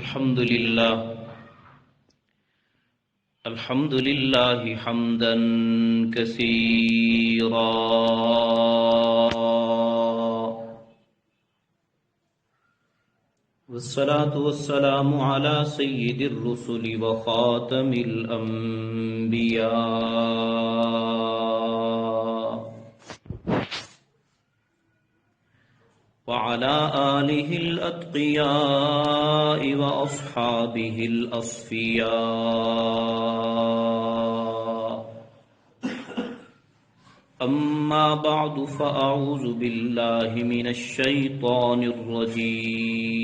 الحمد لله حمدا كثيرا والصلاة والسلام على سيد الرسل وخاتم الأنبياء وعلى آله الأتقياء وأصحابه الأصفياء أما بعد فأعوذ بالله من الشيطان الرجيم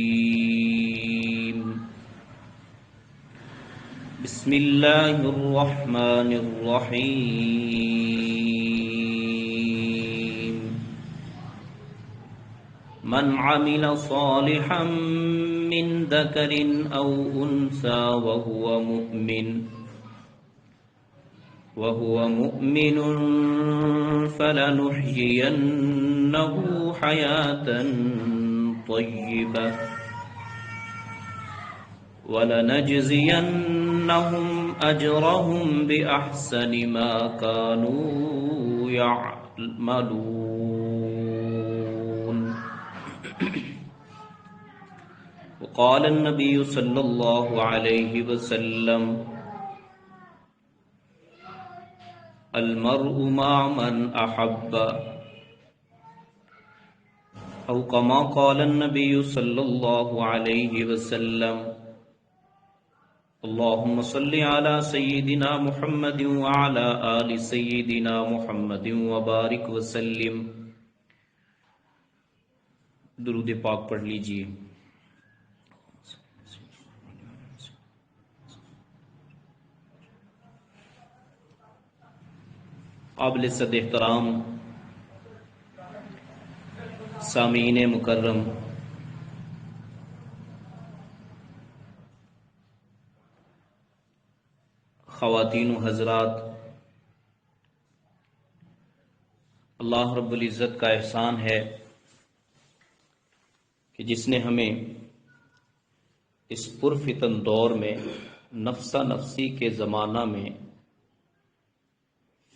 بسم الله الرحمن الرحيم من عمل صالحا من ذكر أو أنثى وهو مؤمن فلنحيينه حياة طيبة ولنجزينهم أجرهم بأحسن ما كانوا يعملون. وقال النبي صلى الله عليه وسلم المرء مع من أحب أو كما قال النبي صلى الله عليه وسلم اللهم صل على سيدنا محمد وعلى آل سيدنا محمد وبارك وسلم. درود پاک پڑھ لیجئے. قابل صد احترام سامعین مکرم، خواتین و حضرات، اللہ رب العزت کا احسان ہے کہ جس نے ہمیں اس پرفتن دور میں، نفسا نفسی کے زمانہ میں،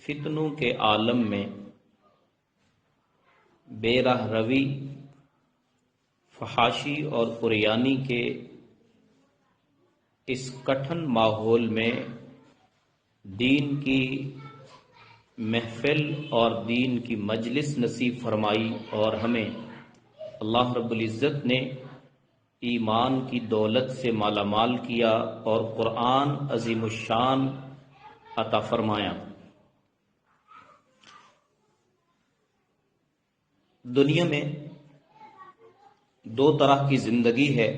فتنوں کے عالم میں، بے راہ روی، فحاشی اور قریانی کے اس کٹھن ماحول میں دین کی محفل اور دین کی مجلس نصیب فرمائی، اور ہمیں اللہ رب العزت نے ایمان کی دولت سے مالا مال کیا اور قرآن عظیم الشان عطا فرمایا. دنیا میں دو طرح کی زندگی ہے،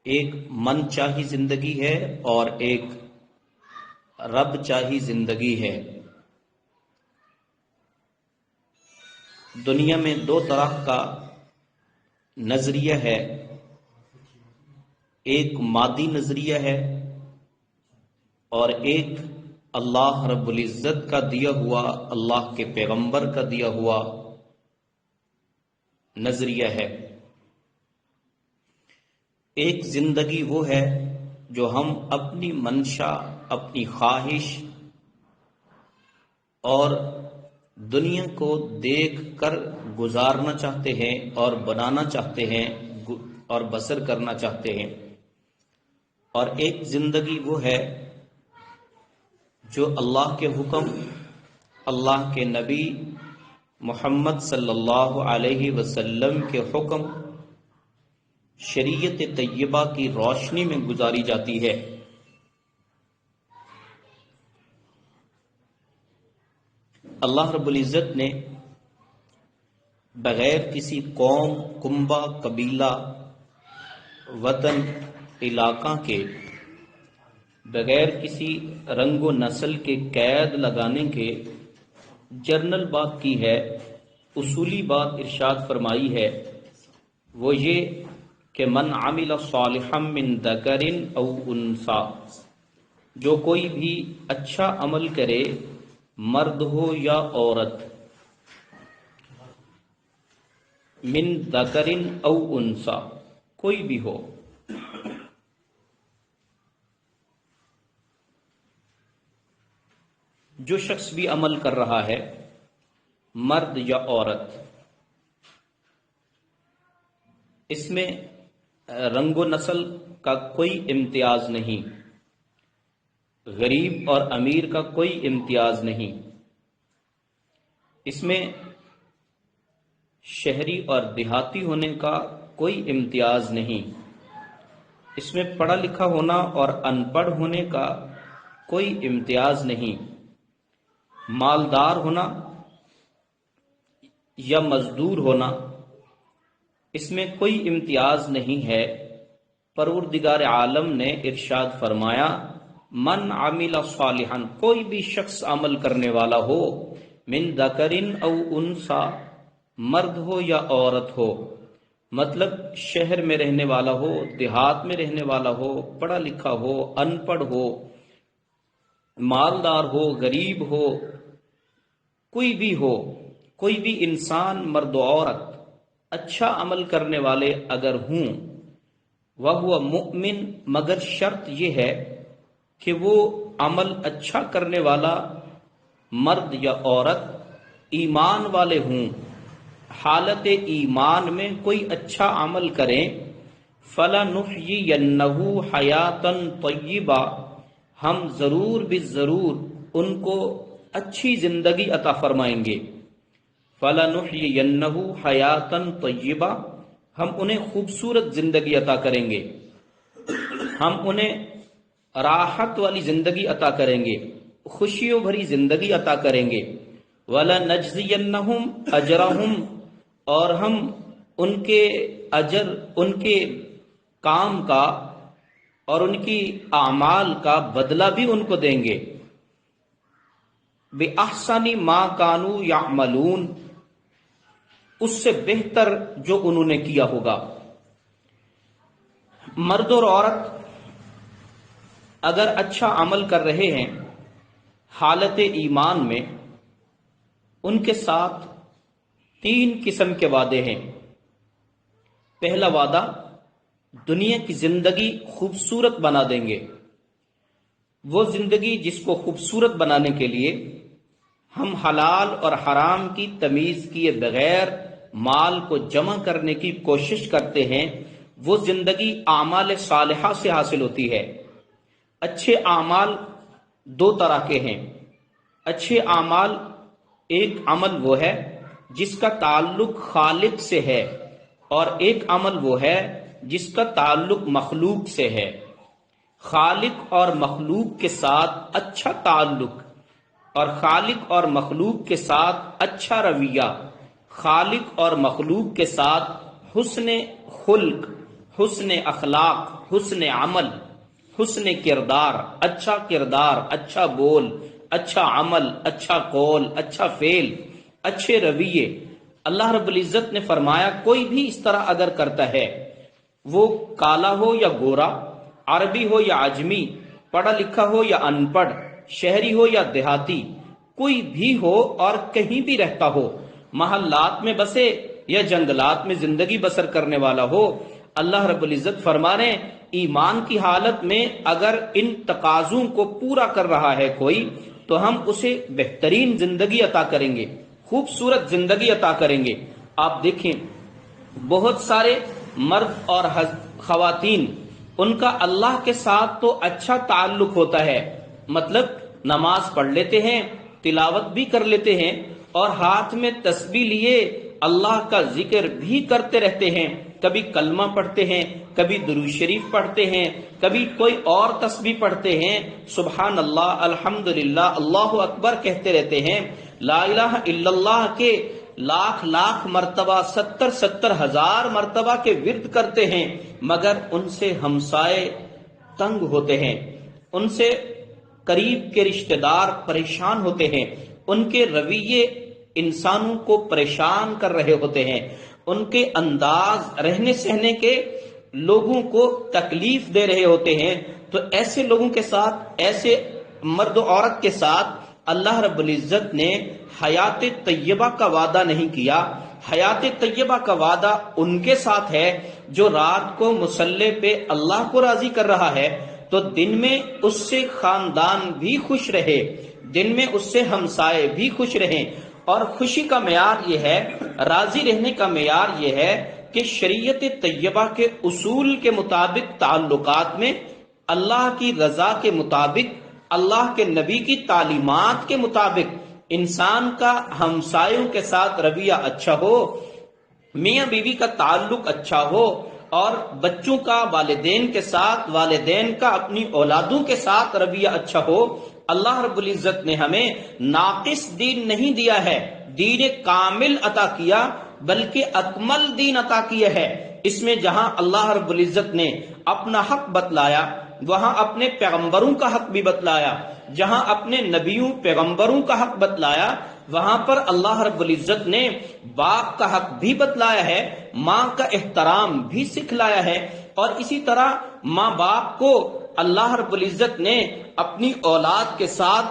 ایک من چاہی زندگی ہے اور ایک رب چاہی زندگی ہے. دنیا میں دو طرح کا نظریہ ہے، ایک مادی نظریہ ہے اور ایک اللہ رب العزت کا دیا ہوا، اللہ کے پیغمبر کا دیا ہوا نظریہ ہے. ایک زندگی وہ ہے جو ہم اپنی منشا، اپنی خواہش اور دنیا کو دیکھ کر گزارنا چاہتے ہیں اور بنانا چاہتے ہیں اور بسر کرنا چاہتے ہیں، اور ایک زندگی وہ ہے جو اللہ کے حکم، اللہ کے نبی محمد صلی اللہ علیہ وسلم کے حکم، شریعت طیبہ کی روشنی میں گزاری جاتی ہے. اللہ رب العزت نے بغیر کسی قوم، کنبہ، قبیلہ، وطن، علاقہ کے، بغیر کسی رنگ و نسل کے قید لگانے کے جنرل بات کی ہے، اصولی بات ارشاد فرمائی ہے، وہ یہ کہ من عمل صالحا من ذکر او انثی، جو کوئی بھی اچھا عمل کرے، مرد ہو یا عورت، من ذکر او انثی، کوئی بھی ہو، جو شخص بھی عمل کر رہا ہے، مرد یا عورت، اس میں رنگ و نسل کا کوئی امتیاز نہیں، غریب اور امیر کا کوئی امتیاز نہیں، اس میں شہری اور دیہاتی ہونے کا کوئی امتیاز نہیں، اس میں پڑھا لکھا ہونا اور ان پڑھ ہونے کا کوئی امتیاز نہیں، مالدار ہونا یا مزدور ہونا، اس میں کوئی امتیاز نہیں ہے۔ پروردگار عالم نے ارشاد فرمایا، من عمل صالحا، کوئی بھی شخص عمل کرنے والا ہو، من ذکر او انثی، مرد ہو یا عورت ہو، مطلب شہر میں رہنے والا ہو، دیہات میں رہنے والا ہو، پڑھا لکھا ہو، ان پڑھ ہو، مالدار ہو، غریب ہو، کوئی بھی ہو، کوئی بھی انسان، مرد و عورت، اچھا عمل کرنے والے اگر ہوں، وَهُوَ مُؤْمِن، مگر شرط یہ ہے کہ وہ عمل اچھا کرنے والا مرد یا عورت ایمان والے ہوں، حالت ایمان میں کوئی اچھا عمل کریں، فَلَنُحْيِيَنَّهُ حَيَاةً طَيِّبَةً، ہم ضرور بالضرور ان کو اچھی زندگی عطا فرمائیں گے، فَلَنُحْيِيَنَّهُ حَيَاةً طَيِّبَةً، ہم انہیں خوبصورت زندگی عطا کریں گے، ہم انہیں راحت والی زندگی عطا کریں گے، خوشیوں بھری زندگی عطا کریں گے، وَلَنَجْزِيَنَّهُمْ أَجْرَهُمْ، اور ہم ان کے اجر، ان کے کام کا اور ان کی اعمال کا بدلہ بھی ان کو دیں گے، بِأَحْسَنِ مَا كَانُوا يَعْمَلُونَ، اس سے بہتر جو انہوں نے کیا ہوگا۔ مرد اور عورت اگر اچھا عمل کر رہے ہیں حالت ایمان میں، ان کے ساتھ 3 قسم کے وعدے ہیں۔ پہلا وعدہ، دنیا کی زندگی خوبصورت بنا دیں گے، وہ زندگی جس کو خوبصورت بنانے کے لیے ہم حلال اور حرام کی تمیز کیے بغیر مال کو جمع کرنے کی کوشش کرتے ہیں، وہ زندگی اعمال صالحہ سے حاصل ہوتی ہے۔ اچھے اعمال 2 طرح کے ہیں۔ اچھے اعمال، ایک عمل وہ ہے جس کا تعلق خالق سے ہے، اور ایک عمل وہ ہے جس کا تعلق مخلوق سے ہے۔ خالق اور مخلوق کے ساتھ اچھا تعلق، اور خالق اور مخلوق کے ساتھ اچھا رویہ، خالق اور مخلوق کے ساتھ حسن خلق، حسن اخلاق، حسن عمل، حسن کردار، اچھا بول، اچھا عمل، اچھا قول، اچھا فعل، اچھے رویے۔ اللہ رب العزت نے فرمایا کوئی بھی اس طرح اگر کرتا ہے، وہ کالا ہو یا گورا، عربی ہو یا عجمی، پڑھا لکھا ہو یا ان پڑھ، شہری ہو یا دیہاتی، کوئی بھی ہو اور کہیں بھی رہتا ہو، محلات میں بسے یا جنگلات میں زندگی بسر کرنے والا ہو، اللہ رب العزت فرما رہے ہیں ایمان کی حالت میں اگر ان تقاضوں کو پورا کر رہا ہے کوئی، تو ہم اسے بہترین زندگی عطا کریں گے، خوبصورت زندگی عطا کریں گے۔ آپ دیکھیں بہت سارے مرد اور خواتین، ان کا اللہ کے ساتھ تو اچھا تعلق ہوتا ہے، مطلب نماز پڑھ لیتے ہیں، تلاوت بھی کر لیتے ہیں، اور ہاتھ میں تسبیح لیے اللہ کا ذکر بھی کرتے رہتے ہیں، کبھی کلمہ پڑھتے ہیں، کبھی درود شریف پڑھتے ہیں، کبھی کوئی اور تسبیح پڑھتے ہیں، سبحان اللہ، الحمدللہ، اللہ اکبر کہتے رہتے ہیں، لا الہ الا اللہ کے لاکھ مرتبہ، 70 ہزار مرتبہ کے ورد کرتے ہیں، مگر ان سے ہمسائے تنگ ہوتے ہیں، ان سے قریب کے رشتہ دار پریشان ہوتے ہیں، ان کے رویے انسانوں کو پریشان کر رہے ہوتے ہیں، ان کے انداز رہنے سہنے کے لوگوں کو تکلیف دے رہے ہوتے ہیں۔ تو ایسے لوگوں کے ساتھ، ایسے مرد و عورت کے ساتھ اللہ رب العزت نے حیات طیبہ کا وعدہ نہیں کیا، حیات طیبہ کا وعدہ ان کے ساتھ ہے جو رات کو مصلی پہ اللہ کو راضی کر رہا ہے تو دن میں اس سے خاندان بھی خوش رہے، دن میں اس سے ہمسائے بھی خوش رہیں۔ اور خوشی کا معیار یہ ہے، راضی رہنے کا معیار یہ ہے کہ شریعت طیبہ کے اصول کے مطابق تعلقات میں، اللہ کی رضا کے مطابق، اللہ کے نبی کی تعلیمات کے مطابق انسان کا ہمسایوں کے ساتھ رویہ اچھا ہو، میاں بیوی کا تعلق اچھا ہو، اور بچوں کا والدین کے ساتھ، والدین کا اپنی اولادوں کے ساتھ رویہ اچھا ہو۔ اللہ رب العزت نے ہمیں ناقص دین نہیں دیا ہے، دین کامل عطا کیا، بلکہ اکمل دین عطا کیا ہے۔ اس میں جہاں اللہ رب العزت نے اپنا حق بتلایا وہاں اپنے پیغمبروں کا حق بھی بتلایا، جہاں اپنے نبیوں پیغمبروں کا حق بتلایا وہاں پر اللہ رب العزت نے باپ کا حق بھی بتلایا ہے، ماں کا احترام بھی سکھلایا ہے، اور اسی طرح ماں باپ کو اللہ رب العزت نے اپنی اولاد کے ساتھ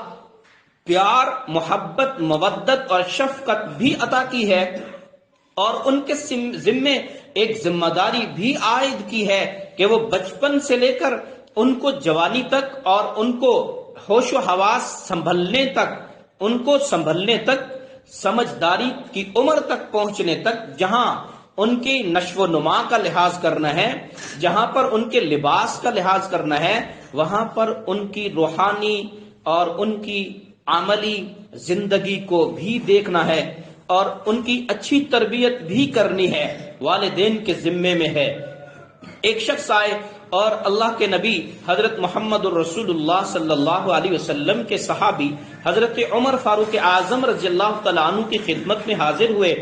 پیار، محبت، مودت اور شفقت بھی عطا کی ہے، اور ان کے ذمے ایک ذمہ داری بھی عائد کی ہے کہ وہ بچپن سے لے کر ان کو جوانی تک اور ان کو ہوش و حواس سنبھلنے تک، سمجھداری کی عمر تک پہنچنے تک، جہاں ان کی نشو و نما کا لحاظ کرنا ہے، جہاں پر ان کے لباس کا لحاظ کرنا ہے، وہاں پر ان کی روحانی اور ان کی عملی زندگی کو بھی دیکھنا ہے، اور ان کی اچھی تربیت بھی کرنی ہے، والدین کے ذمے میں ہے۔ ایک شخص آئے اور اللہ کے نبی حضرت محمد الرسول اللہ صلی اللہ علیہ وسلم کے صحابی حضرت عمر فاروق اعظم رضی اللہ تعالیٰ عنہ کی خدمت میں حاضر ہوئے،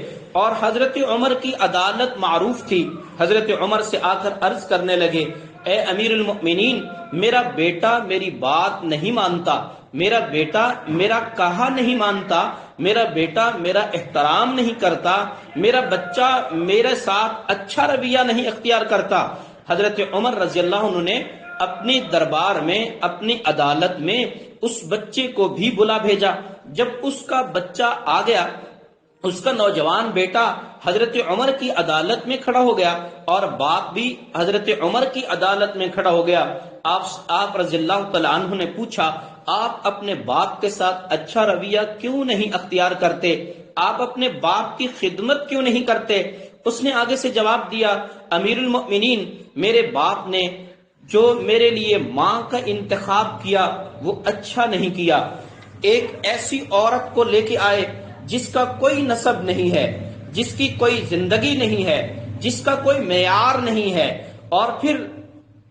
اور حضرت عمر کی عدالت معروف تھی۔ حضرت عمر سے آ کر عرض کرنے لگے، اے امیر المؤمنین، میرا بیٹا میری بات نہیں مانتا، میرا بیٹا میرا کہا نہیں مانتا، میرا بیٹا میرا احترام نہیں کرتا، میرا بچہ میرے ساتھ اچھا رویہ نہیں اختیار کرتا۔ حضرت عمر رضی اللہ عنہ نے اپنی دربار میں، اپنی عدالت میں اس بچے کو بھی بلا بھیجا۔ جب اس کا بچہ آ گیا، اس کا نوجوان بیٹا حضرت عمر کی عدالت میں کھڑا ہو گیا، اور باپ بھی حضرت عمر کی عدالت میں کھڑا ہو گیا۔ آپ رضی اللہ تعالیٰ عنہ نے پوچھا، آپ اپنے باپ کے ساتھ اچھا رویہ کیوں نہیں اختیار کرتے؟ آپ اپنے باپ کی خدمت کیوں نہیں کرتے؟ اس نے آگے سے جواب دیا، امیر المؤمنین، میرے باپ نے جو میرے لیے ماں کا انتخاب کیا وہ اچھا نہیں کیا۔ ایک ایسی عورت کو لے کے آئے جس کا کوئی نسب نہیں ہے، جس کی کوئی زندگی نہیں ہے، جس کا کوئی معیار نہیں ہے، اور پھر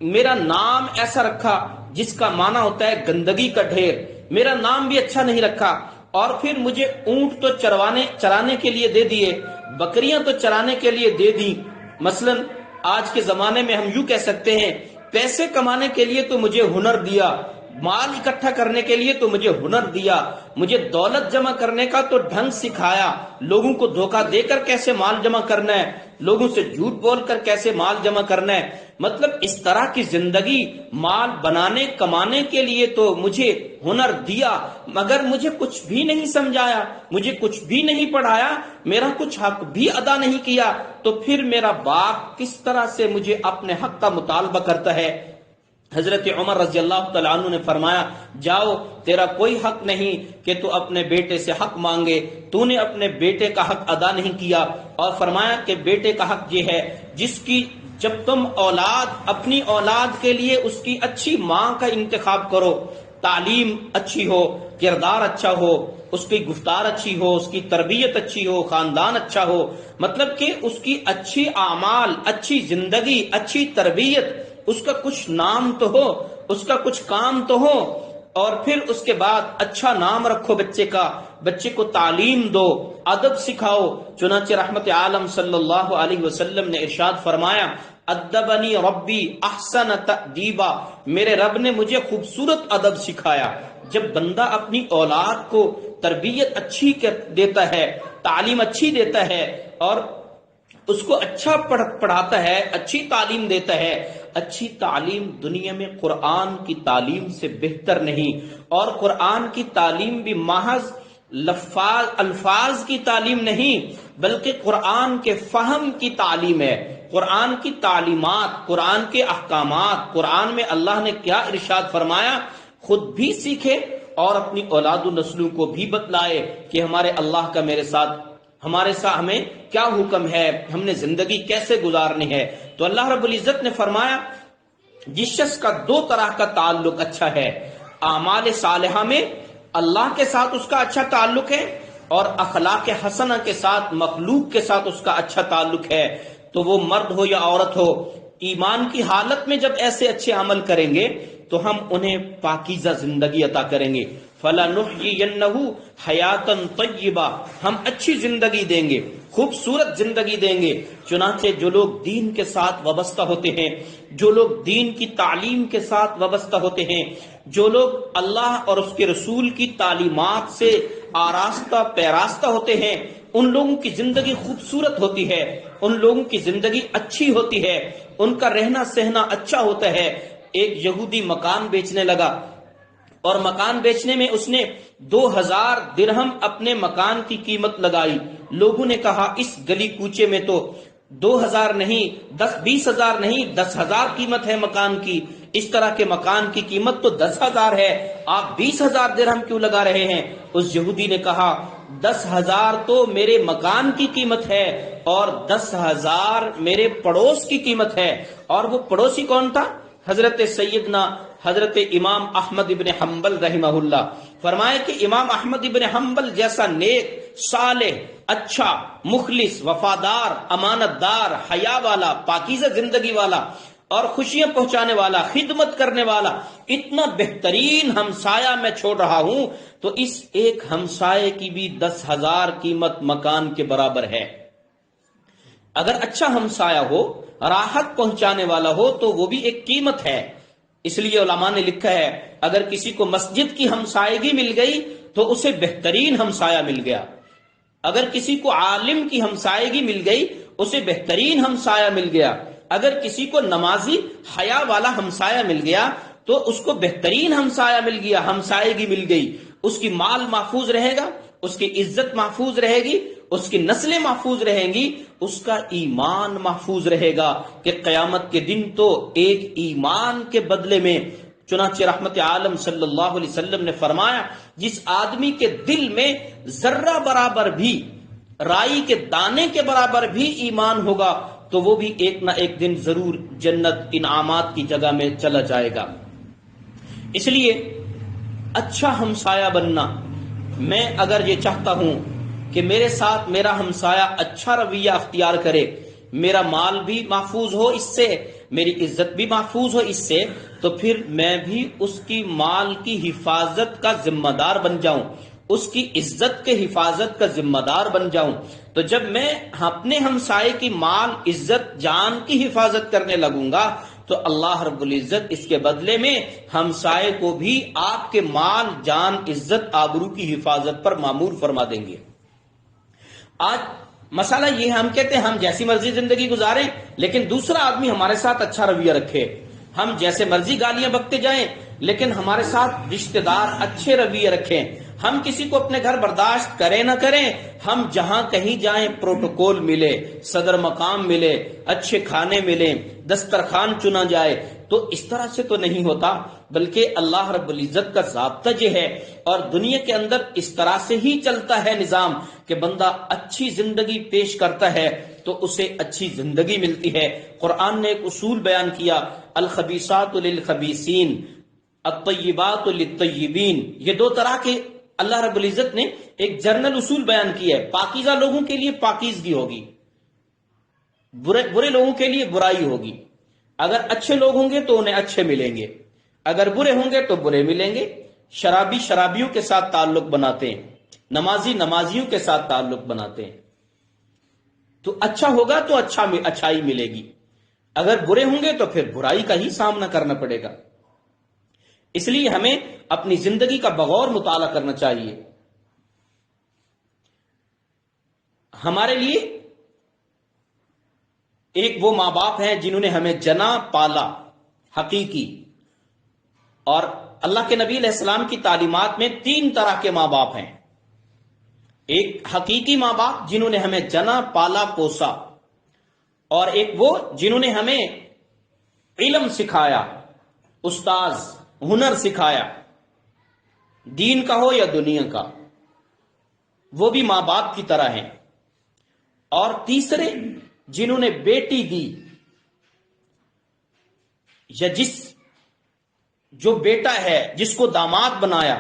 میرا نام ایسا رکھا جس کا معنی ہوتا ہے گندگی کا ڈھیر، میرا نام بھی اچھا نہیں رکھا، اور پھر مجھے اونٹ تو چرانے کے لیے دے دیے، بکریاں تو چرانے کے لیے دے دی۔ مثلا آج کے زمانے میں ہم یوں کہہ سکتے ہیں، پیسے کمانے کے لیے تو مجھے ہنر دیا، مال اکٹھا کرنے کے لیے تو مجھے ہنر دیا، مجھے دولت جمع کرنے کا تو ڈھنگ سکھایا، لوگوں کو دھوکہ دے کر کیسے مال جمع کرنا ہے، لوگوں سے جھوٹ بول کر کیسے مال جمع کرنا ہے۔ مطلب اس طرح کی زندگی، مال بنانے کمانے کے لیے تو مجھے ہنر دیا، مگر مجھے کچھ بھی نہیں سمجھایا، مجھے کچھ بھی نہیں پڑھایا، میرا کچھ حق بھی ادا نہیں کیا، تو پھر میرا باپ کس طرح سے مجھے اپنے حق کا مطالبہ کرتا ہے؟ حضرت عمر رضی اللہ تعالیٰ عنہ نے فرمایا، جاؤ، تیرا کوئی حق نہیں کہ تو اپنے بیٹے سے حق مانگے، تو نے اپنے بیٹے کا حق ادا نہیں کیا۔ اور فرمایا کہ بیٹے کا حق یہ ہے جس کی جب تم اپنی اولاد کے لیے اس کی اچھی ماں کا انتخاب کرو، تعلیم اچھی ہو، کردار اچھا ہو، اس کی گفتار اچھی ہو، اس کی تربیت اچھی ہو، خاندان اچھا ہو، مطلب کہ اس کی اچھی اعمال، اچھی زندگی، اچھی تربیت، اس کا کچھ نام تو ہو، اس کا کچھ کام تو ہو، اور پھر اس کے بعد اچھا نام رکھو بچے کا، بچے کو تعلیم دو، ادب سکھاؤ۔ چنانچہ رحمت عالم صلی اللہ علیہ وسلم نے ارشاد فرمایا، ادبنی ربی احسن تأدیبا، میرے رب نے مجھے خوبصورت ادب سکھایا۔ جب بندہ اپنی اولاد کو تربیت اچھی دیتا ہے، تعلیم اچھی دیتا ہے، اور اس کو اچھا پڑھاتا ہے، اچھی تعلیم دیتا ہے، اچھی تعلیم دنیا میں قرآن کی تعلیم سے بہتر نہیں، اور قرآن کی تعلیم بھی محض الفاظ کی تعلیم نہیں بلکہ قرآن کے فہم کی تعلیم ہے، قرآن کی تعلیمات، قرآن کے احکامات، قرآن میں اللہ نے کیا ارشاد فرمایا خود بھی سیکھے اور اپنی اولاد و نسلوں کو بھی بتلائے کہ ہمارے اللہ کا ہمارے ساتھ ہمیں کیا حکم ہے، ہم نے زندگی کیسے گزارنی ہے۔ تو اللہ رب العزت نے فرمایا جس شخص کا دو طرح کا تعلق اچھا ہے، اعمال صالحہ میں اللہ کے ساتھ اس کا اچھا تعلق ہے اور اخلاق حسنہ کے ساتھ مخلوق کے ساتھ اس کا اچھا تعلق ہے، تو وہ مرد ہو یا عورت ہو، ایمان کی حالت میں جب ایسے اچھے عمل کریں گے تو ہم انہیں پاکیزہ زندگی عطا کریں گے۔ فَلَنُحْيِيَنَّهُ حَيَاتًا طَيِّبَةً، ہم اچھی زندگی دیں گے، خوبصورت زندگی دیں گے۔ چنانچہ جو لوگ دین کے ساتھ وابستہ ہوتے ہیں، جو لوگ دین کی تعلیم کے ساتھ وابستہ ہوتے ہیں، جو لوگ اللہ اور اس کے رسول کی تعلیمات سے آراستہ پیراستہ ہوتے ہیں، ان لوگوں کی زندگی خوبصورت ہوتی ہے، ان لوگوں کی زندگی اچھی ہوتی ہے، ان کا رہنا سہنا اچھا ہوتا ہے۔ ایک یہودی مکان بیچنے لگا اور مکان بیچنے میں اس نے 2000 درہم اپنے مکان کی قیمت لگائی۔ لوگوں نے کہا اس گلی کوچے میں تو 2000 نہیں 20,000 نہیں 10,000 قیمت ہے مکان کی، اس طرح کے مکان کی قیمت تو 10,000 ہے، آپ 20,000 درہم کیوں لگا رہے ہیں؟ اس یہودی نے کہا 10,000 تو میرے مکان کی قیمت ہے اور 10,000 میرے پڑوس کی قیمت ہے۔ اور وہ پڑوسی کون تھا؟ حضرت سیدنا حضرت امام احمد ابن حنبل رحمہ اللہ۔ فرمائے کہ امام احمد ابن حنبل جیسا نیک، صالح، اچھا، مخلص، وفادار، امانت دار، حیا والا، پاکیزہ زندگی والا اور خوشیاں پہنچانے والا، خدمت کرنے والا اتنا بہترین ہمسایہ میں چھوڑ رہا ہوں تو اس ایک ہمسائے کی بھی 10,000 قیمت مکان کے برابر ہے۔ اگر اچھا ہمسایہ ہو، راحت پہنچانے والا ہو تو وہ بھی ایک قیمت ہے۔ اس لیے علماء نے لکھا ہے اگر کسی کو مسجد کی ہمسائیگی مل گئی تو اسے بہترین ہمسایہ مل گیا، اگر کسی کو عالم کی ہمسائیگی مل گئی اسے بہترین ہمسایہ مل گیا، اگر کسی کو نمازی حیا والا ہمسایہ مل گیا تو اس کو بہترین ہمسایہ مل گیا، ہمسائیگی مل گئی، اس کی مال محفوظ رہے گا، اس کی عزت محفوظ رہے گی، اس کی نسلیں محفوظ رہیں گی، اس کا ایمان محفوظ رہے گا کہ قیامت کے دن تو ایک ایمان کے بدلے میں، چنانچہ رحمت عالم صلی اللہ علیہ وسلم نے فرمایا جس آدمی کے دل میں ذرہ برابر بھی، رائی کے دانے کے برابر بھی ایمان ہوگا تو وہ بھی ایک نہ ایک دن ضرور جنت انعامات کی جگہ میں چلا جائے گا۔ اس لیے اچھا ہمسایہ بننا، میں اگر یہ چاہتا ہوں کہ میرے ساتھ میرا ہمسایہ اچھا رویہ اختیار کرے، میرا مال بھی محفوظ ہو اس سے، میری عزت بھی محفوظ ہو اس سے، تو پھر میں بھی اس کی مال کی حفاظت کا ذمہ دار بن جاؤں، اس کی عزت کے حفاظت کا ذمہ دار بن جاؤں۔ تو جب میں اپنے ہمسائے کی مال، عزت، جان کی حفاظت کرنے لگوں گا تو اللہ رب العزت اس کے بدلے میں ہمسائے کو بھی آپ کے مال، جان، عزت، آبرو کی حفاظت پر مامور فرما دیں گے۔ آج مسئلہ یہ ہے، ہم کہتے ہیں ہم جیسی مرضی زندگی گزاریں لیکن دوسرا آدمی ہمارے ساتھ اچھا رویہ رکھے، ہم جیسے مرضی گالیاں بکتے جائیں لیکن ہمارے ساتھ رشتہ دار اچھے رویے رکھیں، ہم کسی کو اپنے گھر برداشت کریں نہ کریں، ہم جہاں کہیں جائیں پروٹوکول ملے، صدر مقام ملے، اچھے کھانے ملیں، دسترخوان چنا جائے، تو اس طرح سے تو نہیں ہوتا، بلکہ اللہ رب العزت کا ضابطہ یہ ہے اور دنیا کے اندر اس طرح سے ہی چلتا ہے نظام کہ بندہ اچھی زندگی پیش کرتا ہے تو اسے اچھی زندگی ملتی ہے۔ قرآن نے ایک اصول بیان کیا، الخبیثات للخبیثین الطیبات للطیبین، یہ دو طرح کے اللہ رب العزت نے ایک جرنل اصول بیان کیا ہے۔ پاکیزہ لوگوں کے لیے پاکیزگی ہوگی، برے لوگوں کے لیے برائی ہوگی، اگر اچھے لوگ ہوں گے تو انہیں اچھے ملیں گے، اگر برے ہوں گے تو برے ملیں گے، شرابی شرابیوں کے ساتھ تعلق بناتے ہیں، نمازی نمازیوں کے ساتھ تعلق بناتے ہیں، تو اچھا ہوگا تو اچھائی ملے گی، اگر برے ہوں گے تو پھر برائی کا ہی سامنا کرنا پڑے گا۔ اس لیے ہمیں اپنی زندگی کا بغور مطالعہ کرنا چاہیے۔ ہمارے لیے ایک وہ ماں باپ ہیں جنہوں نے ہمیں جنا پالا حقیقی، اور اللہ کے نبی علیہ السلام کی تعلیمات میں 3 طرح کے ماں باپ ہیں۔ ایک حقیقی ماں باپ جنہوں نے ہمیں جنا پالا پوسا، اور ایک وہ جنہوں نے ہمیں علم سکھایا، استاذ ہنر سکھایا، دین کا ہو یا دنیا کا، وہ بھی ماں باپ کی طرح ہیں۔ اور تیسرے جنہوں نے بیٹی دی، یا جو بیٹا ہے جس کو داماد بنایا،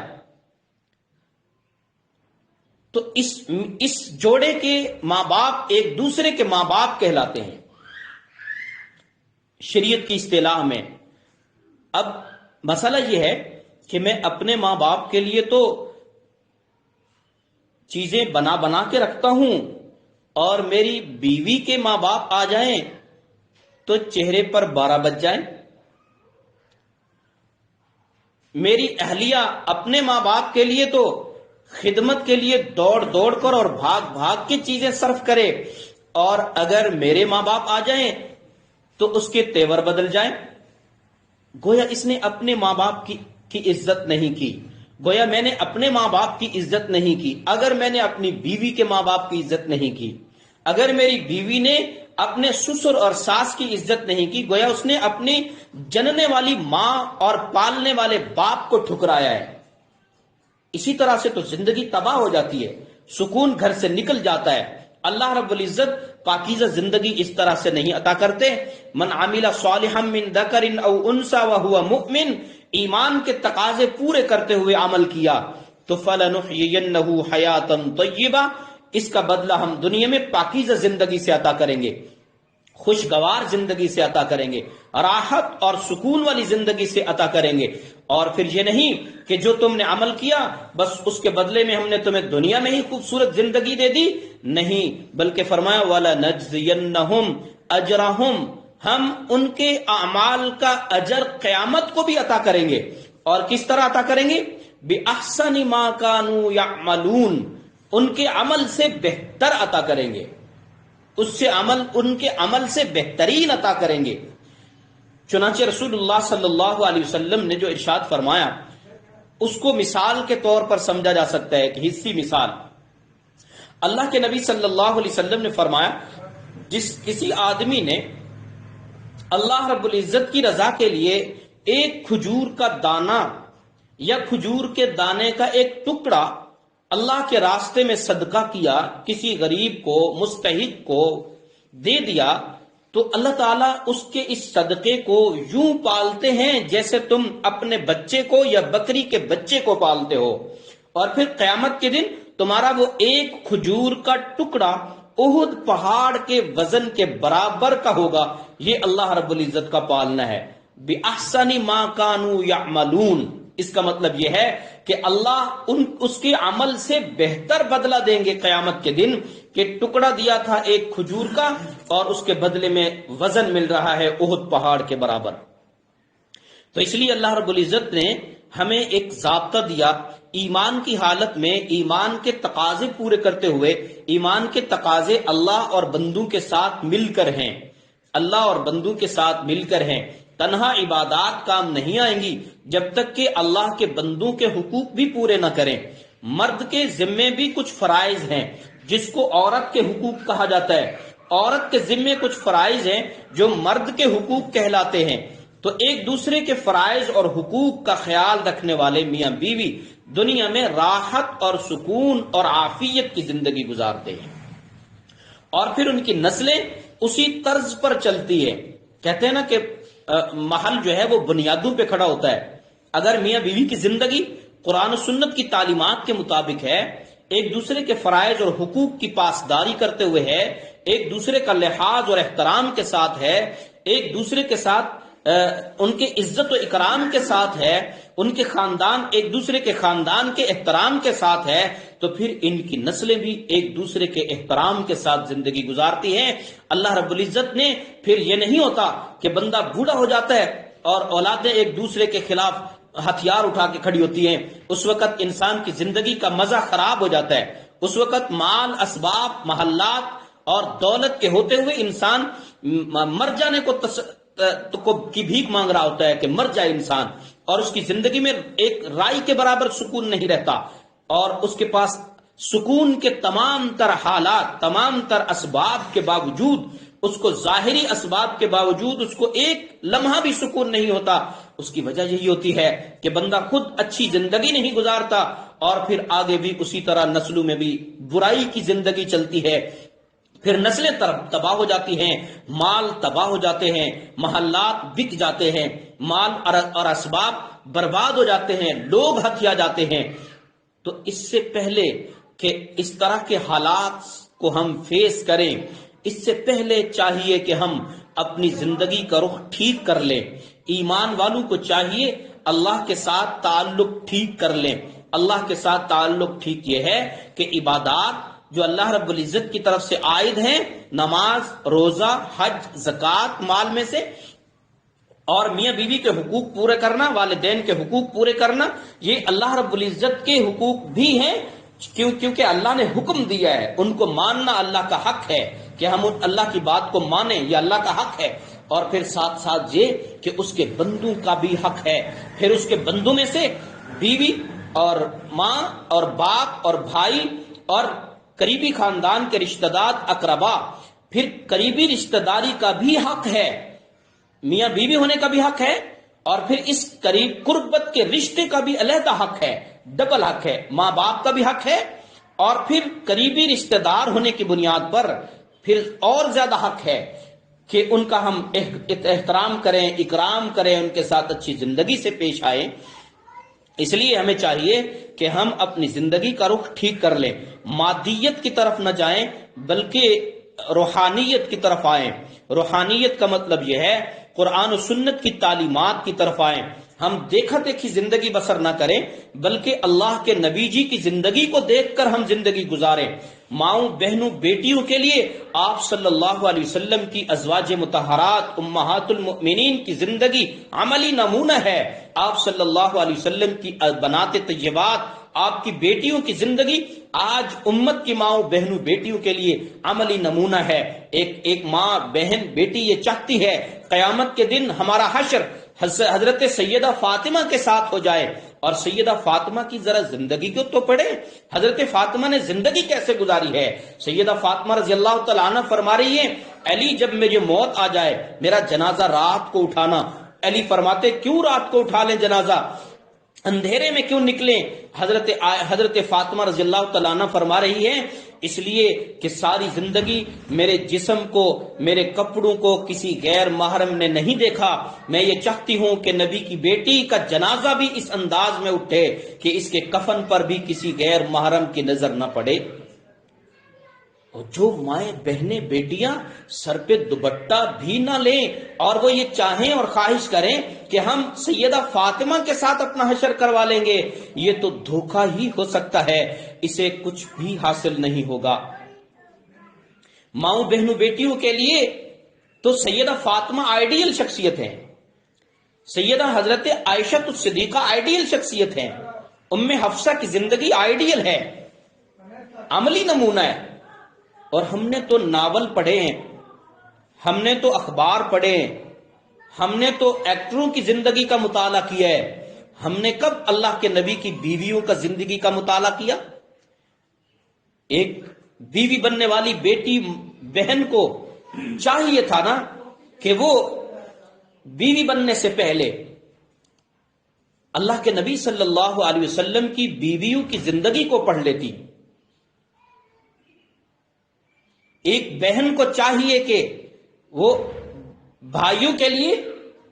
تو اس جوڑے کے ماں باپ ایک دوسرے کے ماں باپ کہلاتے ہیں شریعت کی اصطلاح میں۔ اب مسئلہ یہ ہے کہ میں اپنے ماں باپ کے لیے تو چیزیں بنا بنا کے رکھتا ہوں، اور میری بیوی کے ماں باپ آ جائیں تو چہرے پر 12 بج جائیں۔ میری اہلیہ اپنے ماں باپ کے لیے تو خدمت کے لیے دوڑ دوڑ کر اور بھاگ بھاگ کے چیزیں صرف کرے، اور اگر میرے ماں باپ آ جائیں تو اس کے تیور بدل جائیں۔ گویا اس نے اپنے ماں باپ کی عزت نہیں کی، گویا میں نے اپنے ماں باپ کی عزت نہیں کی۔ اگر میں نے اپنی بیوی کے ماں باپ کی عزت نہیں کی، اگر میری بیوی نے اپنے سسر اور ساس کی عزت نہیں کی، گویا اس نے اپنی جننے والی ماں اور پالنے والے باپ کو ٹھکرایا ہے۔ اسی طرح سے تو زندگی تباہ ہو جاتی ہے، سکون گھر سے نکل جاتا ہے۔ اللہ رب العزت پاکیزہ زندگی اس طرح سے نہیں عطا کرتے۔ من عمل صالحا من ذکر او انثى وهو مؤمن، ایمان کے تقاضے پورے کرتے ہوئے عمل کیا تو فلنحيينه حیاتا طیبہ، اس کا بدلہ ہم دنیا میں پاکیزہ زندگی سے عطا کریں گے، خوشگوار زندگی سے عطا کریں گے، راحت اور سکون والی زندگی سے عطا کریں گے۔ اور پھر یہ نہیں کہ جو تم نے عمل کیا بس اس کے بدلے میں ہم نے تمہیں دنیا میں ہی خوبصورت زندگی دے دی، نہیں، بلکہ فرمایا وَلَنَجْزِيَنَّهُمْ أَجْرَهُمْ، ہم ان کے اعمال کا اجر قیامت کو بھی عطا کریں گے۔ اور کس طرح عطا کریں گے؟ بِأَحْسَنِ مَا كَانُوا يَعْمَلُونَ، ان کے عمل سے بہتر عطا کریں گے، ان کے عمل سے بہترین عطا کریں گے۔ چنانچہ رسول اللہ صلی اللہ علیہ وسلم نے جو ارشاد فرمایا اس کو مثال کے طور پر سمجھا جا سکتا ہے، کہ حصی مثال۔ اللہ کے نبی صلی اللہ علیہ وسلم نے فرمایا، کسی آدمی نے اللہ رب العزت کی رضا کے لیے ایک کھجور کا دانہ یا کھجور کے دانے کا ایک ٹکڑا اللہ کے راستے میں صدقہ کیا، کسی غریب کو، مستحق کو دے دیا، تو اللہ تعالیٰ اس کے اس صدقے کو یوں پالتے ہیں جیسے تم اپنے بچے کو یا بکری کے بچے کو پالتے ہو، اور پھر قیامت کے دن تمہارا وہ ایک کھجور کا ٹکڑا احد پہاڑ کے وزن کے برابر کا ہوگا۔ یہ اللہ رب العزت کا پالنا ہے۔ بِأَحْسَنِ مَا كَانُوا يَعْمَلُونَ، اس کا مطلب یہ ہے کہ اللہ اس کے عمل سے بہتر بدلہ دیں گے قیامت کے دن، کہ ٹکڑا دیا تھا ایک کھجور کا اور اس کے بدلے میں وزن مل رہا ہے احد پہاڑ کے برابر۔ تو اس لیے اللہ رب العزت نے ہمیں ایک ضابطہ دیا، ایمان کی حالت میں ایمان کے تقاضے پورے کرتے ہوئے، ایمان کے تقاضے اللہ اور بندوں کے ساتھ مل کر ہیں، اللہ اور بندوں کے ساتھ مل کر ہیں۔ تنہا عبادات کام نہیں آئیں گی جب تک کہ اللہ کے بندوں کے حقوق بھی پورے نہ کریں۔ مرد کے ذمے بھی کچھ فرائض ہیں جس کو عورت کے حقوق کہا جاتا ہے، عورت کے ذمے کچھ فرائض ہیں جو مرد کے حقوق کہلاتے ہیں۔ تو ایک دوسرے کے فرائض اور حقوق کا خیال رکھنے والے میاں بیوی دنیا میں راحت اور سکون اور عافیت کی زندگی گزارتے ہیں، اور پھر ان کی نسلیں اسی طرز پر چلتی ہے۔ کہتے ہیں نا کہ محل جو ہے وہ بنیادوں پہ کھڑا ہوتا ہے۔ اگر میاں بیوی کی زندگی قرآن و سنت کی تعلیمات کے مطابق ہے، ایک دوسرے کے فرائض اور حقوق کی پاسداری کرتے ہوئے ہے، ایک دوسرے کا لحاظ اور احترام کے ساتھ ہے، ایک دوسرے کے ساتھ ان کے عزت و اکرام کے ساتھ ہے، ان کے خاندان ایک دوسرے کے خاندان کے احترام کے ساتھ ہے، تو پھر ان کی نسلیں بھی ایک دوسرے کے احترام کے ساتھ زندگی گزارتی ہیں۔ اللہ رب العزت نے پھر یہ نہیں ہوتا کہ بندہ بوڑھا ہو جاتا ہے اور اولادیں ایک دوسرے کے خلاف ہتھیار اٹھا کے کھڑی ہوتی ہیں، اس وقت انسان کی زندگی کا مزہ خراب ہو جاتا ہے۔ اس وقت مال، اسباب، محلات اور دولت کے ہوتے ہوئے انسان مر جانے کی بھیک مانگ رہا ہوتا ہے کہ مر جائے انسان، اور اس کی زندگی میں ایک رائی کے برابر سکون نہیں رہتا، اور اس کے پاس سکون کے تمام تر حالات، تمام تر اسباب کے باوجود، اس کو ظاہری اسباب کے باوجود اس کو ایک لمحہ بھی سکون نہیں ہوتا، اس کی وجہ یہی ہوتی ہے کہ بندہ خود اچھی زندگی نہیں گزارتا، اور پھر آگے بھی اسی طرح نسلوں میں بھی برائی کی زندگی چلتی ہے، پھر نسلیں تباہ ہو جاتی ہیں، مال تباہ ہو جاتے ہیں، محلات بک جاتے ہیں، مال اور اسباب برباد ہو جاتے ہیں، لوگ ہتھیا جاتے ہیں۔ تو اس سے پہلے کہ اس طرح کے حالات کو ہم فیس کریں، اس سے پہلے چاہیے کہ ہم اپنی زندگی کا رخ ٹھیک کر لیں۔ ایمان والوں کو چاہیے اللہ کے ساتھ تعلق ٹھیک کر لیں۔ اللہ کے ساتھ تعلق ٹھیک یہ ہے کہ عبادات جو اللہ رب العزت کی طرف سے عائد ہیں، نماز، روزہ، حج، زکوٰۃ مال میں سے، اور میاں بیوی کے حقوق پورے کرنا، والدین کے حقوق پورے کرنا، یہ اللہ رب العزت کے حقوق بھی ہیں، کیونکہ اللہ نے حکم دیا ہے، ان کو ماننا اللہ کا حق ہے کہ ہم اللہ کی بات کو مانیں، یہ اللہ کا حق ہے۔ اور پھر ساتھ ساتھ یہ کہ اس کے بندوں کا بھی حق ہے، پھر اس کے بندوں میں سے بیوی اور ماں اور باپ اور بھائی اور قریبی خاندان کے رشتہ دار اقربا، پھر قریبی رشتہ داری کا بھی حق ہے، میاں بیوی ہونے کا بھی حق ہے، اور پھر اس قریب قربت کے رشتے کا بھی علیحدہ حق ہے، ڈبل حق ہے، ماں باپ کا بھی حق ہے، اور پھر قریبی رشتہ دار ہونے کی بنیاد پر پھر اور زیادہ حق ہے کہ ان کا ہم احترام کریں، اکرام کریں، ان کے ساتھ اچھی زندگی سے پیش آئیں۔ اس لیے ہمیں چاہیے کہ ہم اپنی زندگی کا رخ ٹھیک کر لیں، مادیت کی طرف نہ جائیں بلکہ روحانیت کی طرف آئیں۔ روحانیت کا مطلب یہ ہے قرآن و سنت کی تعلیمات کی طرف آئیں، ہم دیکھا دیکھی زندگی بسر نہ کریں بلکہ اللہ کے نبی جی کی زندگی کو دیکھ کر ہم زندگی گزاریں۔ ماؤں، بہنوں، بیٹیوں کے لیے آپ صلی اللہ علیہ وسلم کی ازواج مطہرات امہات المؤمنین کی زندگی عملی نمونہ ہے، آپ صلی اللہ علیہ وسلم کی بنات طیبات، آپ کی بیٹیوں کی زندگی آج امت کی ماؤں، بہنوں، بیٹیوں کے لیے عملی نمونہ ہے۔ ایک ماں، بہن، بیٹی یہ چاہتی ہے قیامت کے دن ہمارا حشر حضرت سیدہ فاطمہ کے ساتھ ہو جائے، اور سیدہ فاطمہ کی ذرا زندگی کو تو پڑھے، حضرت فاطمہ نے زندگی کیسے گزاری ہے۔ سیدہ فاطمہ رضی اللہ تعالیٰ عنہ فرما رہی ہیں، علی جب مجھے موت آ جائے میرا جنازہ رات کو اٹھانا۔ علی فرماتے کیوں رات کو اٹھا لیں جنازہ، اندھیرے میں کیوں نکلیں؟ حضرت فاطمہ رضی اللہ تعالیٰ عنہ فرما رہی ہے اس لیے کہ ساری زندگی میرے جسم کو، میرے کپڑوں کو کسی غیر محرم نے نہیں دیکھا، میں یہ چاہتی ہوں کہ نبی کی بیٹی کا جنازہ بھی اس انداز میں اٹھے کہ اس کے کفن پر بھی کسی غیر محرم کی نظر نہ پڑے۔ اور جو مائیں، بہنیں، بیٹیاں سر پہ دوپٹہ بھی نہ لیں اور وہ یہ چاہیں اور خواہش کریں کہ ہم سیدہ فاطمہ کے ساتھ اپنا حشر کروا لیں گے، یہ تو دھوکہ ہی ہو سکتا ہے، اسے کچھ بھی حاصل نہیں ہوگا۔ ماؤں، بہنوں، بیٹیوں کے لیے تو سیدہ فاطمہ آئیڈیل شخصیت ہے، سیدہ حضرت عائشہ الصدیقہ آئیڈیل شخصیت ہے، ام حفصہ کی زندگی آئیڈیل ہے، عملی نمونہ ہے۔ اور ہم نے تو ناول پڑھے ہیں، ہم نے تو اخبار پڑھے ہیں، ہم نے تو ایکٹروں کی زندگی کا مطالعہ کیا ہے، ہم نے کب اللہ کے نبی کی بیویوں کا زندگی کا مطالعہ کیا؟ ایک بیوی بننے والی بیٹی، بہن کو چاہیے تھا نا کہ وہ بیوی بننے سے پہلے اللہ کے نبی صلی اللہ علیہ وسلم کی بیویوں کی زندگی کو پڑھ لیتی۔ ایک بہن کو چاہیے کہ وہ بھائیوں کے لیے،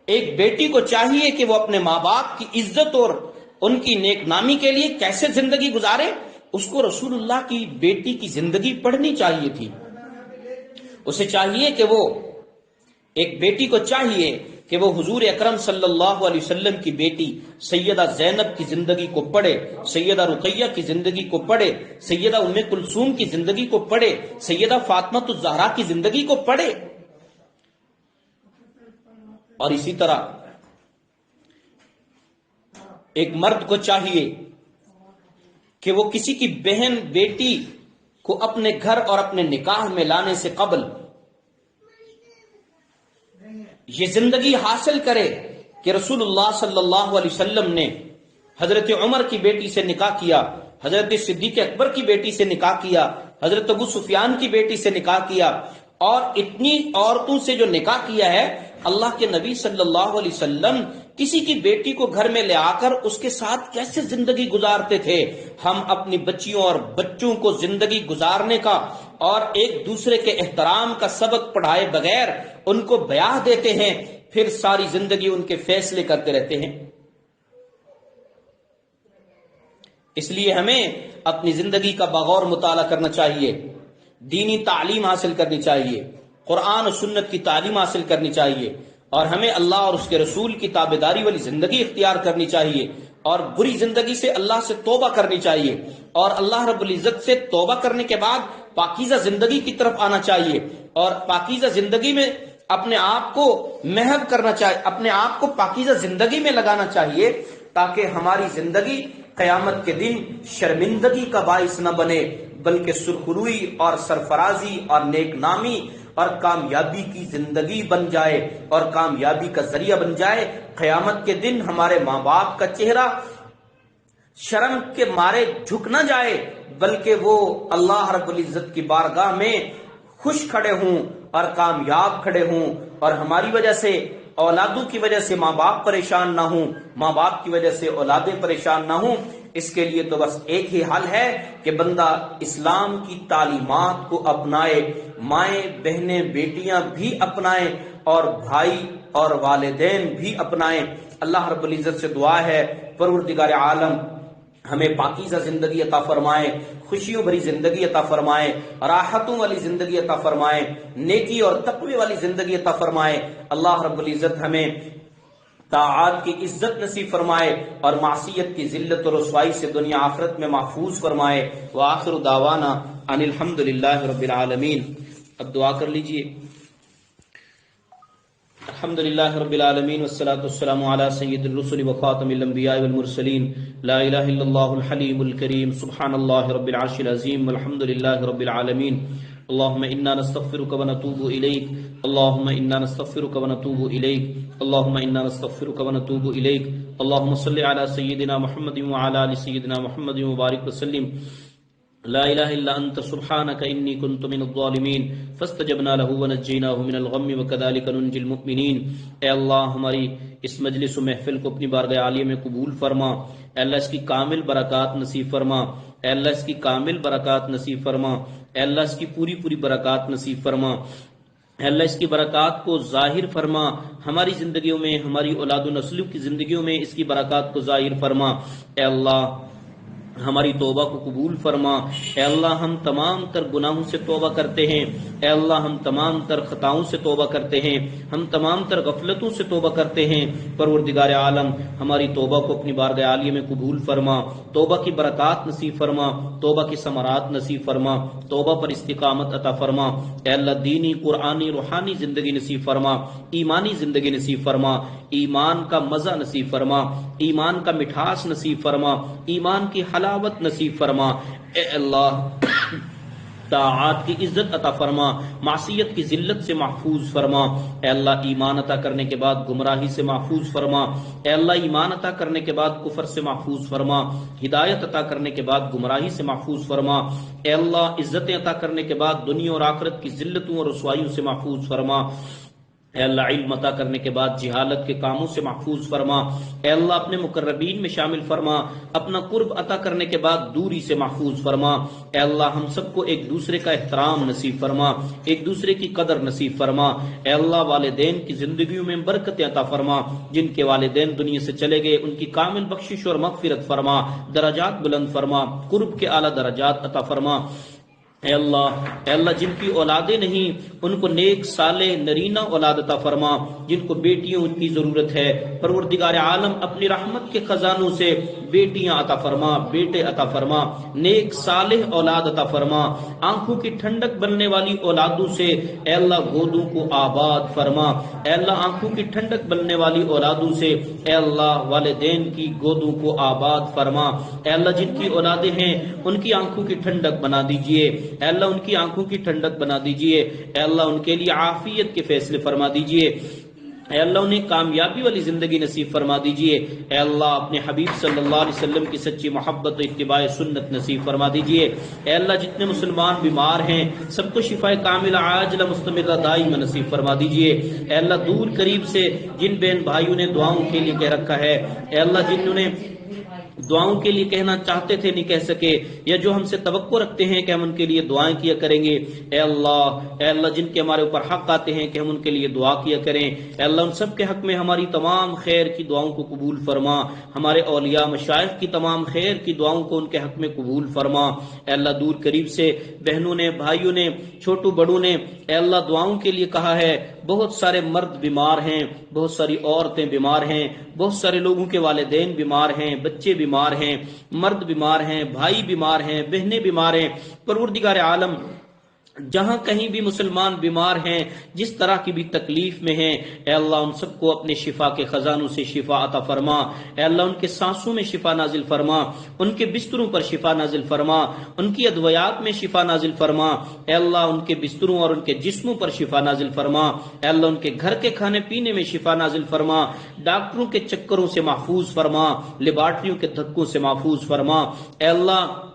ایک بیٹی کو چاہیے کہ وہ اپنے ماں باپ کی عزت اور ان کی نیک نامی کے لیے کیسے زندگی گزارے، اس کو رسول اللہ کی بیٹی کی زندگی پڑھنی چاہیے تھی۔ اسے چاہیے کہ وہ، ایک بیٹی کو چاہیے کہ وہ حضور اکرم صلی اللہ علیہ وسلم کی بیٹی سیدہ زینب کی زندگی کو پڑھے، سیدہ رقیہ کی زندگی کو پڑھے، سیدہ ام کلثوم کی زندگی کو پڑھے، سیدہ فاطمہ الزہرا کی زندگی کو پڑھے۔ اور اسی طرح ایک مرد کو چاہیے کہ وہ کسی کی بہن، بیٹی کو اپنے گھر اور اپنے نکاح میں لانے سے قبل یہ زندگی حاصل کرے کہ رسول اللہ صلی اللہ علیہ وسلم نے حضرت عمر کی بیٹی سے نکاح کیا، حضرت صدیق اکبر کی بیٹی سے نکاح کیا، حضرت ابو سفیان کی بیٹی سے نکاح کیا، اور اتنی عورتوں سے جو نکاح کیا ہے، اللہ کے نبی صلی اللہ علیہ وسلم کسی کی بیٹی کو گھر میں لے آ کر اس کے ساتھ کیسے زندگی گزارتے تھے۔ ہم اپنی بچیوں اور بچوں کو زندگی گزارنے کا اور ایک دوسرے کے احترام کا سبق پڑھائے بغیر ان کو بیاہ دیتے ہیں، پھر ساری زندگی ان کے فیصلے کرتے رہتے ہیں۔ اس لیے ہمیں اپنی زندگی کا بغور مطالعہ کرنا چاہیے، دینی تعلیم حاصل کرنی چاہیے، قرآن و سنت کی تعلیم حاصل کرنی چاہیے، اور ہمیں اللہ اور اس کے رسول کی تابعداری والی زندگی اختیار کرنی چاہیے، اور بری زندگی سے اللہ سے توبہ کرنی چاہیے، اور اللہ رب العزت سے توبہ کرنے کے بعد پاکیزہ زندگی کی طرف آنا چاہیے، اور پاکیزہ زندگی میں اپنے آپ کو محو کرنا چاہیے، اپنے آپ کو پاکیزہ زندگی میں لگانا چاہیے، تاکہ ہماری زندگی قیامت کے دن شرمندگی کا باعث نہ بنے، بلکہ سرخروئی اور سرفرازی اور نیک نامی اور کامیابی کی زندگی بن جائے، اور کامیابی کا ذریعہ بن جائے۔ قیامت کے دن ہمارے ماں باپ کا چہرہ شرم کے مارے جھک نہ جائے، بلکہ وہ اللہ رب العزت کی بارگاہ میں خوش کھڑے ہوں اور کامیاب کھڑے ہوں، اور ہماری وجہ سے، اولادوں کی وجہ سے ماں باپ پریشان نہ ہوں، ماں باپ کی وجہ سے اولادیں پریشان نہ ہوں۔ اس کے لیے تو بس ایک ہی حل ہے کہ بندہ اسلام کی تعلیمات کو اپنائے، مائیں بہنیں بیٹیاں بھی اپنائیں، اور بھائی اور والدین بھی اپنائیں۔ اللہ رب العزت سے دعا ہے پروردگار عالم ہمیں پاکیزہ زندگی عطا فرمائے، خوشیوں بھری زندگی عطا فرمائے، راحتوں والی زندگی عطا فرمائے، نیکی اور تقوی والی زندگی عطا فرمائے۔ اللہ رب العزت ہمیں طاعات کی عزت نصیب فرمائے، اور معصیت کی ذلت اور رسوائی سے دنیا آخرت میں محفوظ فرمائے۔ وآخر دعوانا ان الحمد للہ رب العالمین۔ اب دعا کر لیجئے۔ الحمد للہ رب العالمین والصلاة والسلام علی سید الرسل وخاتم الانبیاء والمرسلین، لا الہ الا اللہ الحلیم الکریم، سبحان اللہ رب العرش العظیم، والحمد للہ رب العالمین۔ اللہم انا نستغفرک ونتوب الیک، اللہم انا نستغفرک ونتوب الیک، اللہم انا نستغفرک ونتوب الیک، اللہم صلی علی سیدنا محمد وعلی آل سیدنا محمد وبارک وسلم۔ لا الہ الا انت سبحانک انی کنت من الظالمین فاستجبنا له ونجیناہ من الغم وکذالک ننجی المؤمنین۔ اے اللہ ہماری اس مجلس و محفل کو اپنی بارگاہ عالیہ میں قبول فرما، اے اللہ اس کی کامل برکات نصیب فرما، اے اللہ اس کی کامل برکات نصیب فرما، اے اللہ اس کی پوری پوری برکات نصیب فرما، اے اللہ اس کی برکات کو ظاہر فرما، ہماری زندگیوں میں، ہماری اولاد و نسلوں کی زندگیوں میں اس کی برکات کو ظاہر فرما۔ اے اللہ ہماری توبہ کو قبول فرما، اے اللہ ہم تمام تر گناہوں سے توبہ کرتے ہیں، اے اللہ ہم تمام تر خطاؤں سے توبہ کرتے ہیں، ہم تمام تر غفلتوں سے توبہ کرتے ہیں۔ پروردگار عالم ہماری توبہ کو اپنی بارگاہ عالیہ میں قبول فرما، توبہ کی برکات نصیب فرما، توبہ کی ثمرات نصیب فرما، توبہ پر استقامت عطا فرما۔ اے اللہ دینی، قرآنی، روحانی زندگی نصیب فرما، ایمانی زندگی نصیب فرما، ایمان کا مزہ نصیب فرما، ایمان کا مٹھاس نصیب فرما، ایمان کی حلاوت نصیب فرما۔ اے اللہ طاعات کی عزت عطا فرما، معصیت کی ذلت سے محفوظ فرما۔ اے اللہ ایمان عطا کرنے کے بعد گمراہی سے محفوظ فرما، اے اللہ ایمان عطا کرنے کے بعد کفر سے محفوظ فرما، ہدایت عطا کرنے کے بعد گمراہی سے محفوظ فرما۔ اے اللہ عزتیں عطا کرنے کے بعد دنیا اور آخرت کی ذلتوں اور رسوائیوں سے محفوظ فرما۔ اے اللہ علم عطا کرنے کے بعد جہالت کے کاموں سے محفوظ فرما۔ اے اللہ اپنے مقربین میں شامل فرما، اپنا قرب عطا کرنے کے بعد دوری سے محفوظ فرما۔ اے اللہ ہم سب کو ایک دوسرے کا احترام نصیب فرما، ایک دوسرے کی قدر نصیب فرما۔ اے اللہ والدین کی زندگیوں میں برکتیں عطا فرما، جن کے والدین دنیا سے چلے گئے ان کی کامل بخشش اور مغفرت فرما، درجات بلند فرما، قرب کے اعلیٰ درجات عطا فرما۔ اے اللہ جن کی اولادیں نہیں ان کو نیک صالح نرینہ اولاد عطا فرما، جن کو بیٹیوں ان کی ضرورت ہے پروردگار عالم اپنی رحمت کے خزانوں سے بیٹیاں عطا فرما، بیٹے عطا فرما، نیک صالح اولاد عطا فرما، آنکھوں کی ٹھنڈک بننے والی اولادوں سے اے اللہ گودوں کو آباد فرما۔ اے اللہ آنکھوں کی ٹھنڈک بننے والی اولادوں سے اے اللہ والدین کی گودوں کو آباد فرما۔ اے اللہ جن کی اولادیں ہیں ان کی آنکھوں کی ٹھنڈک بنا دیجئے، اے اللہ ان کی آنکھوں کی ٹھنڈک بنا دیجئے، اے اللہ ان کے لیے عافیت کے فیصلے فرما دیجئے۔ اے اللہ انہیں کامیابی والی زندگی نصیب فرما دیجئے، اے اللہ اپنے حبیب صلی اللہ علیہ وسلم کی سچی محبت و اتباع سنت نصیب فرما دیجئے، اے اللہ جتنے مسلمان بیمار ہیں سب کو شفا کاملہ عاجلہ مستمرہ دائمہ نصیب فرما دیجئے، اے اللہ دور قریب سے جن بہن بھائیوں نے دعاؤں کے لیے کہہ رکھا ہے، اے اللہ جنہوں نے دعاؤں کے لیے کہنا چاہتے تھے نہیں کہہ سکے، یا جو ہم سے توقع رکھتے ہیں کہ ہم ان کے لیے دعائیں کیا کریں گے، اے اللہ جن کے ہمارے اوپر حق آتے ہیں کہ ہم ان کے لیے دعا کیا کریں، اے اللہ ان سب کے حق میں ہماری تمام خیر کی دعاؤں کو قبول فرما، ہمارے اولیاء مشائخ کی تمام خیر کی دعاؤں کو ان کے حق میں قبول فرما، اے اللہ دور قریب سے بہنوں نے بھائیوں نے چھوٹو بڑوں نے اے اللہ دعاؤں کے لیے کہا ہے، بہت سارے مرد بیمار ہیں، بہت ساری عورتیں بیمار ہیں، بہت سارے لوگوں کے والدین بیمار ہیں، بچے بیمار ہیں، مرد بیمار ہیں، بھائی بیمار ہیں، بہنیں بیمار ہیں، پروردگار عالم جہاں کہیں بھی مسلمان بیمار ہیں، جس طرح کی بھی تکلیف میں ہیں، اے اللہ ان سب کو اپنے شفا کے خزانوں سے شفا عطا فرما، اے اللہ ان کے سانسوں میں شفا نازل فرما، ان کے بستروں پر شفا نازل فرما، ان کی ادویات میں شفا نازل فرما، اے اللہ ان کے بستروں اور ان کے جسموں پر شفا نازل فرما، اے اللہ ان کے گھر کے کھانے پینے میں شفا نازل فرما، ڈاکٹروں کے چکروں سے محفوظ فرما، لیبارٹریوں کے دھکوں سے محفوظ فرما، اے اللہ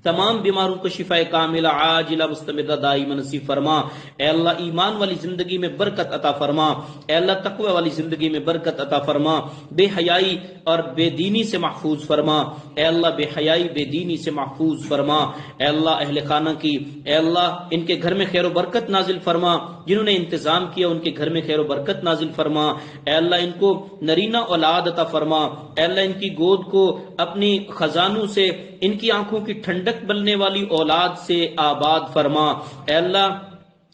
تمام بیماروں کو شفا کاملہ عاجلہ مستمرہ دائمہ نصیب فرما، اے اللہ ایمان والی زندگی میں برکت عطا فرما، اے اللہ تقوی والی زندگی میں برکت عطا فرما، بے حیائی اور بے دینی سے محفوظ فرما، اے اللہ بے حیائی بے دینی سے محفوظ فرما، اے اللہ اہل خانہ کی اے اللہ ان کے گھر میں خیر و برکت نازل فرما، جنہوں نے انتظام کیا ان کے گھر میں خیر و برکت نازل فرما، اے اللہ ان کو نرینہ اولاد عطا فرما، اے اللہ ان کی گود کو اپنی خزانوں سے ان کی آنکھوں کی ٹھنڈک بننے والی اولاد سے آباد فرما، اے اللہ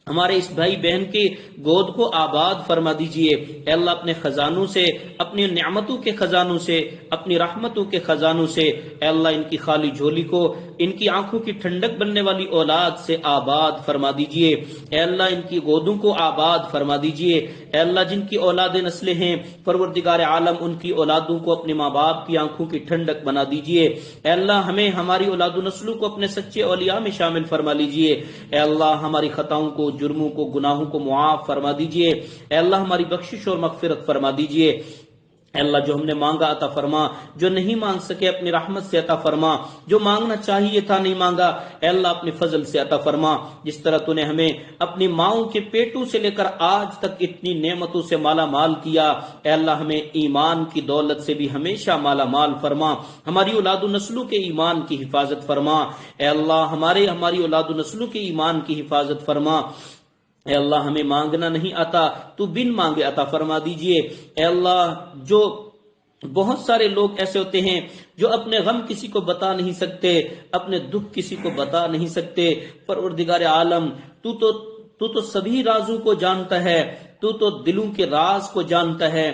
ہمارے اس بھائی بہن کی گود کو آباد فرما دیجئے، اے اللہ اپنے خزانوں سے اپنی نعمتوں کے خزانوں سے اپنی رحمتوں کے خزانوں سے اے اللہ ان کی خالی جھولی کو ان کی آنکھوں کی ٹھنڈک بننے والی اولاد سے آباد فرما دیجئے، اے اللہ ان کی گودوں کو آباد فرما دیجئے، اے اللہ جن کی اولاد نسلیں ہیں پروردگار عالم ان کی اولادوں کو اپنے ماں باپ کی آنکھوں کی ٹھنڈک بنا دیجئے، اے اللہ ہمیں ہماری اولاد و نسلوں کو اپنے سچے اولیاء میں شامل فرما لیجئے، اے اللہ ہماری خطاؤں کو جرموں کو گناہوں کو معاف فرما دیجئے، اے اللہ ہماری بخشش اور مغفرت فرما دیجئے، اے اللہ جو ہم نے مانگا عطا فرما، جو نہیں مانگ سکے اپنی رحمت سے عطا فرما، جو مانگنا چاہیے تھا نہیں مانگا اے اللہ اپنے فضل سے عطا فرما، جس طرح تو نے ہمیں اپنی ماؤں کے پیٹوں سے لے کر آج تک اتنی نعمتوں سے مالا مال کیا، اے اللہ ہمیں ایمان کی دولت سے بھی ہمیشہ مالا مال فرما، ہماری اولاد و نسلوں کے ایمان کی حفاظت فرما، اے اللہ ہماری اولاد و نسلوں کے ایمان کی حفاظت فرما، اے اللہ ہمیں مانگنا نہیں آتا تو بن مانگے عطا فرما دیجئے، اے اللہ جو بہت سارے لوگ ایسے ہوتے ہیں جو اپنے غم کسی کو بتا نہیں سکتے، اپنے دکھ کسی کو بتا نہیں سکتے، پروردگار عالم تو تو سبھی رازوں کو جانتا ہے، تو دلوں کے راز کو جانتا ہے،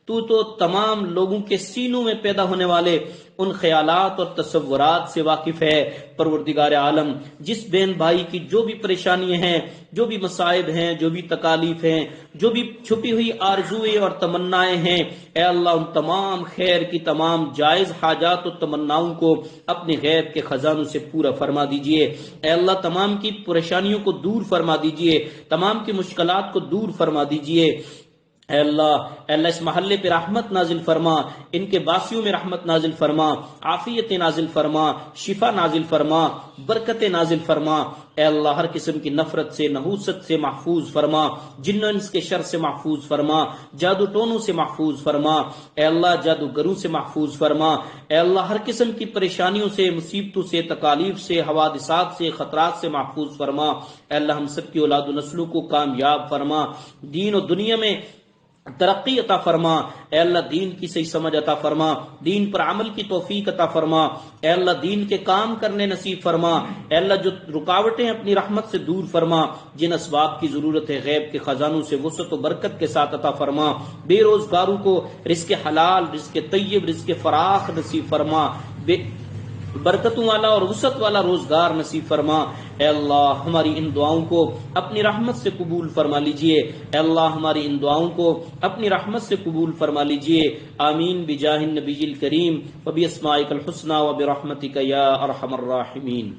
تو تمام لوگوں کے سینوں میں پیدا ہونے والے ان خیالات اور تصورات سے واقف ہے، پروردگار عالم جس بہن بھائی کی جو بھی پریشانیاں ہیں، جو بھی مصائب ہیں، جو بھی تکالیف ہیں، جو بھی چھپی ہوئی آرزویں اور تمنائیں ہیں، اے اللہ ان تمام خیر کی تمام جائز حاجات و تمناؤں کو اپنے غیب کے خزانوں سے پورا فرما دیجئے، اے اللہ تمام کی پریشانیوں کو دور فرما دیجئے، تمام کی مشکلات کو دور فرما دیجئے، اے اللہ اس محلے پہ رحمت نازل فرما، ان کے باسیوں میں رحمت نازل فرما، عافیت نازل فرما، شفا نازل فرما، برکت نازل فرما، اے اللہ ہر قسم کی نفرت سے نحوست سے محفوظ فرما، جن و انس کے شر سے محفوظ فرما، جادو ٹونوں سے محفوظ فرما، اے اللہ جادوگروں سے محفوظ فرما، اے اللہ ہر قسم کی پریشانیوں سے مصیبتوں سے تکالیف سے حوادثات سے خطرات سے محفوظ فرما، اے اللہ ہم سب کی اولاد و نسلوں کو کامیاب فرما، دین و دنیا میں ترقی عطا فرما، اے اللہ دین کی صحیح سمجھ عطا فرما، دین پر عمل کی توفیق عطا فرما، اے اللہ دین کے کام کرنے نصیب فرما، اے اللہ جو رکاوٹیں اپنی رحمت سے دور فرما، جن اسباب کی ضرورت ہے غیب کے خزانوں سے وسعت و برکت کے ساتھ عطا فرما، بے روزگاروں کو رزق حلال رزق طیب رزق فراخ نصیب فرما، برکتوں والا اور وسعت والا روزگار نصیب فرما، اے اللہ ہماری ان دعاؤں کو اپنی رحمت سے قبول فرما لیجئے، اے اللہ ہماری ان دعاؤں کو اپنی رحمت سے قبول فرما لیجئے، آمین بجاہ النبی الکریم و باسمائک الحسنی و برحمتک یا ارحم الراحمین۔